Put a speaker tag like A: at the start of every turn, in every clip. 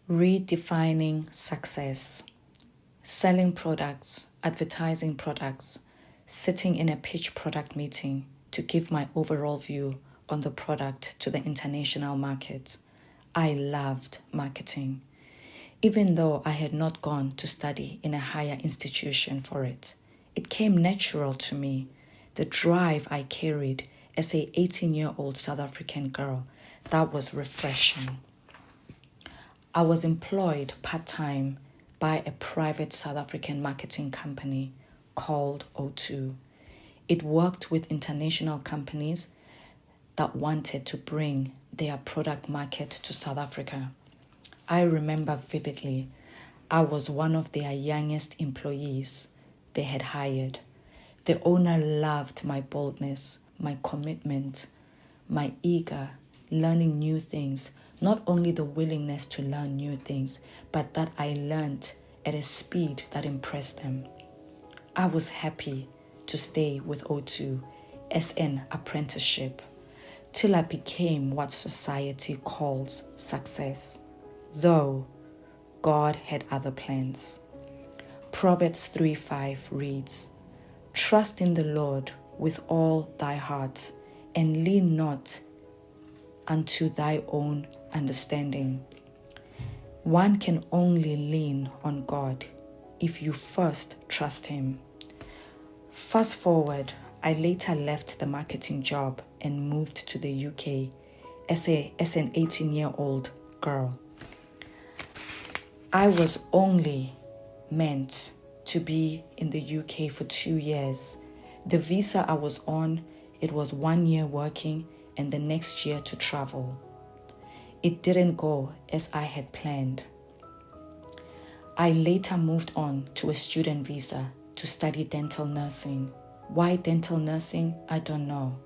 A: Redefining success. Selling products, advertising products, sitting in a pitch product meeting to give my overall view on the product to the international market. I loved marketing. Even though I had not gone to study in a higher institution for it, it came natural to me. The drive I carried as a 18-year-old South African girl, that was refreshing. I was employed part-time by a private South African marketing company called O2. It worked with international companies that wanted to bring their product market to South Africa. I remember vividly, I was one of their youngest employees they had hired. The owner loved my boldness, my commitment, my eager learning new things, not only the willingness to learn new things, but that I learned at a speed that impressed them. I was happy to stay with O2 as an apprenticeship till I became what society calls success, though God had other plans. Proverbs 3:5 reads, "Trust in the Lord with all thy heart, and lean not unto thy own understanding." One can only lean on God if you first trust Him. Fast forward, I later left the marketing job and moved to the UK as an 18-year-old girl. I was only meant to be in the UK for 2 years. The visa I was on, it was 1 year working and the next year to travel. It didn't go as I had planned. I later moved on to a student visa to study dental nursing. Why dental nursing? I don't know.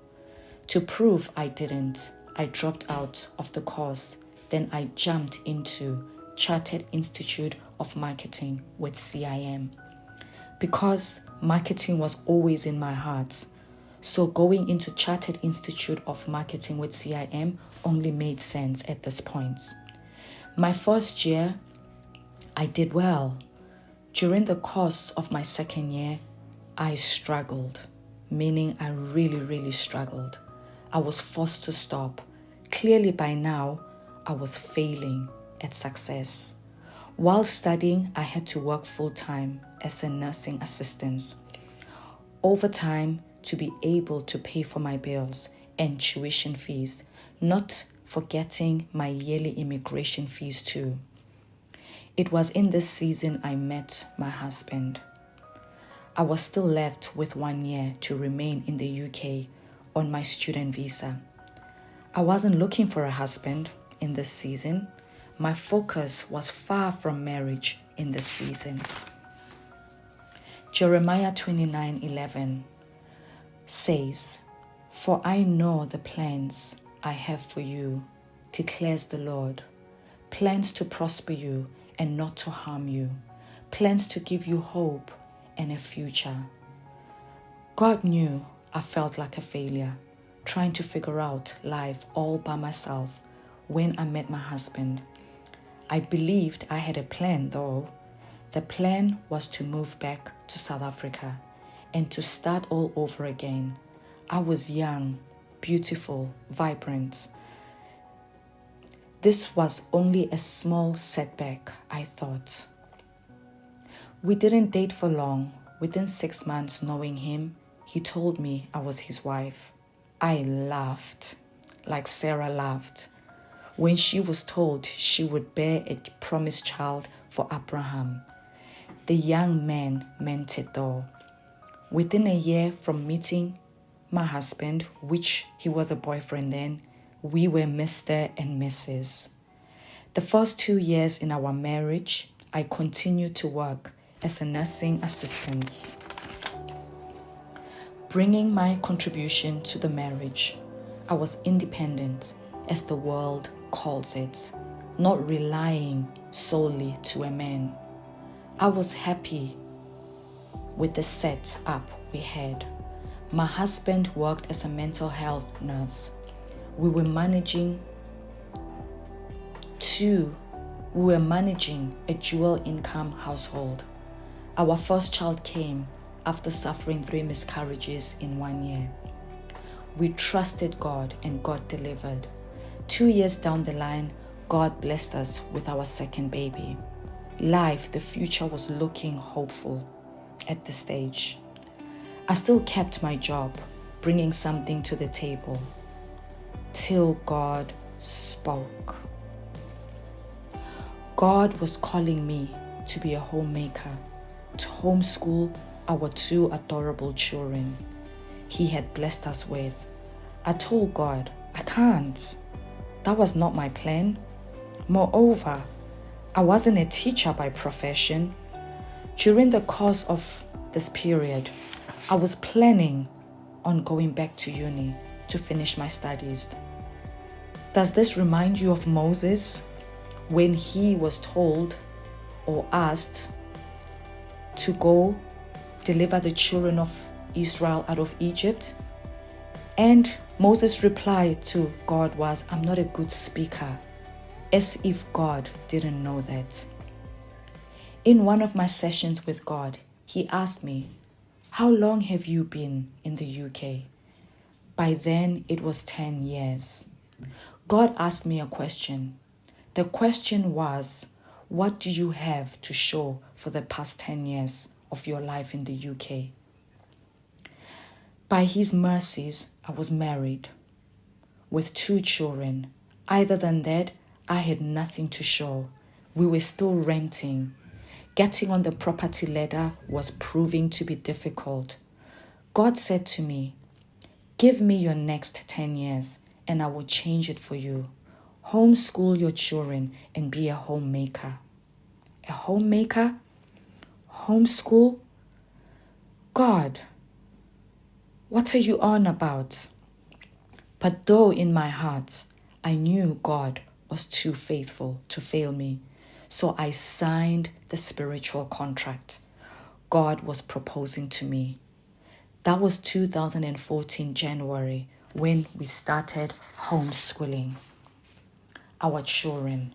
A: To prove I didn't, I dropped out of the course. Then I jumped into Chartered Institute of Marketing with CIM. Because marketing was always in my heart, so going into Chartered Institute of Marketing with CIM only made sense at this point. My first year, I did well. During the course of my second year, I struggled, meaning I really struggled. I was forced to stop. Clearly by now, I was failing at success. While studying, I had to work full-time as a nursing assistant. Overtime to be able to pay for my bills and tuition fees, not forgetting my yearly immigration fees too. It was in this season I met my husband. I was still left with 1 year to remain in the UK on my student visa. I wasn't looking for a husband in this season. My focus was far from marriage in this season. Jeremiah 29:11 says, "For I know the plans I have for you, declares the Lord, plans to prosper you and not to harm you, plans to give you hope and a future." God knew I felt like a failure, trying to figure out life all by myself when I met my husband. I believed I had a plan though. The plan was to move back to South Africa and to start all over again. I was young, beautiful, vibrant. This was only a small setback, I thought. We didn't date for long. Within 6 months knowing him, he told me I was his wife. I laughed, like Sarah laughed, when she was told she would bear a promised child for Abraham. The young man meant it though. Within a year from meeting my husband, which he was a boyfriend then, we were Mr. and Mrs. The first 2 years in our marriage, I continued to work as a nursing assistant, bringing my contribution to the marriage. I was independent, as the world calls it, not relying solely to a man. I was happy with the setup we had. My husband worked as a mental health nurse. We were managing 2 We were managing a dual income household. Our first child came after suffering 3 miscarriages in 1 year. We trusted God and God delivered. 2 years down the line, God blessed us with our second baby. Life, the future was looking hopeful at this stage. I still kept my job, bringing something to the table, till God spoke. God was calling me to be a homemaker, to homeschool our 2 adorable children He had blessed us with. I told God, I can't. That was not my plan. Moreover, I wasn't a teacher by profession. During the course of this period, I was planning on going back to uni to finish my studies. Does this remind you of Moses when he was told or asked to go deliver the children of Israel out of Egypt? And Moses' reply to God was, I'm not a good speaker, as if God didn't know that. In one of my sessions with God, He asked me, how long have you been in the UK? By then, it was 10 years. God asked me a question. The question was, what do you have to show for the past 10 years of your life in the UK? By His mercies, I was married with 2 children. Other than that, I had nothing to show. We were still renting. Getting on the property ladder was proving to be difficult. God said to me, give me your next 10 years and I will change it for you. Homeschool your children and be a homemaker. A homemaker? Homeschool? God, what are you on about? But though in my heart, I knew God was too faithful to fail me, so I signed the spiritual contract God was proposing to me. That was 2014 January when we started homeschooling our children.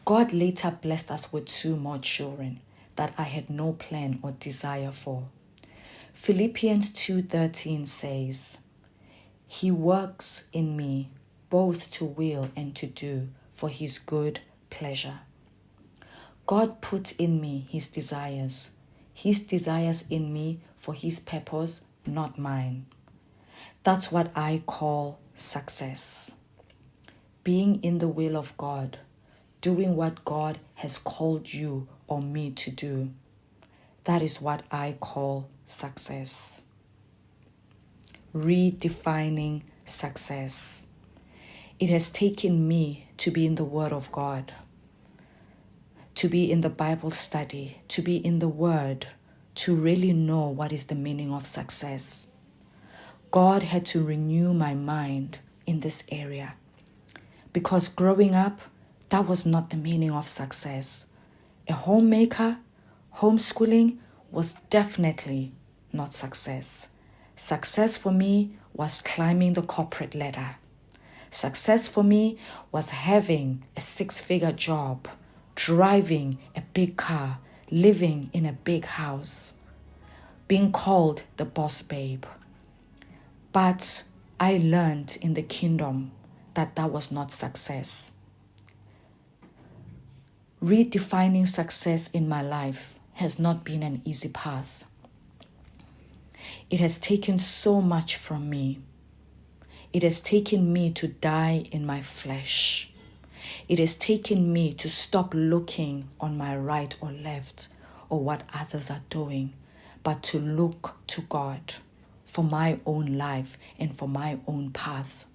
A: God later blessed us with 2 more children that I had no plan or desire for. Philippians 2:13 says, He works in me both to will and to do for His good pleasure. God put in me His desires in me for His purpose, not mine. That's what I call success. Being in the will of God, doing what God has called you or me to do. That is what I call success. Redefining success. It has taken me to be in the Word of God, to be in the Bible study, to be in the Word, to really know what is the meaning of success. God had to renew my mind in this area because growing up, that was not the meaning of success. A homemaker, homeschooling was definitely not success. Success for me was climbing the corporate ladder. Success for me was having a 6-figure job, driving a big car, living in a big house, being called the boss babe. But I learned in the kingdom that was not success. Redefining success in my life has not been an easy path. It has taken so much from me. It has taken me to die in my flesh. It has taken me to stop looking on my right or left or what others are doing, but to look to God for my own life and for my own path.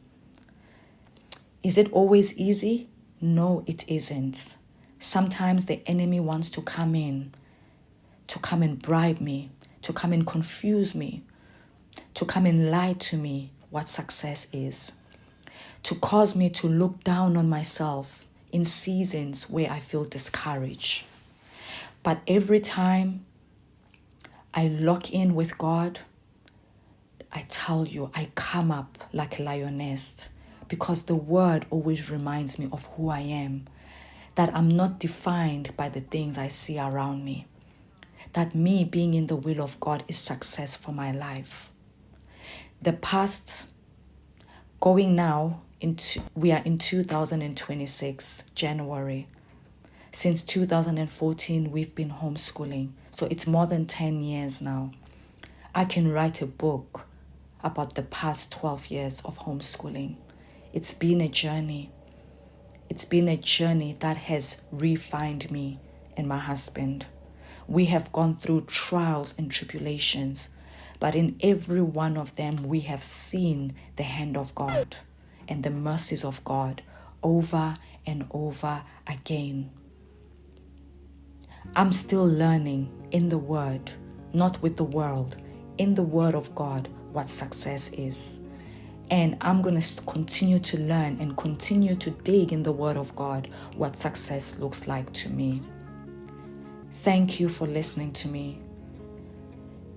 A: Is it always easy? No, it isn't. Sometimes the enemy wants to come in, to come and bribe me, to come and confuse me, to come and lie to me what success is, to cause me to look down on myself in seasons where I feel discouraged. But every time I lock in with God, I tell you, I come up like a lioness because the word always reminds me of who I am, that I'm not defined by the things I see around me, that me being in the will of God is success for my life. The past, going now into, we are in 2026, January. Since 2014, we've been homeschooling. So it's more than 10 years now. I can write a book about the past 12 years of homeschooling. It's been a journey. It's been a journey that has refined me and my husband. We have gone through trials and tribulations, but in every one of them, we have seen the hand of God and the mercies of God over and over again. I'm still learning in the Word, not with the world, in the Word of God, what success is. And I'm going to continue to learn and continue to dig in the Word of God what success looks like to me. Thank you for listening to me.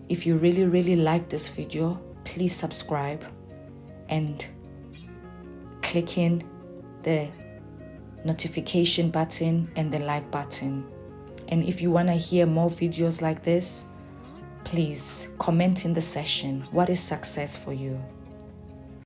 A: If you really, really like this video, please subscribe and click in the notification button and the like button. And if you want to hear more videos like this, please comment in the section. What is success for you?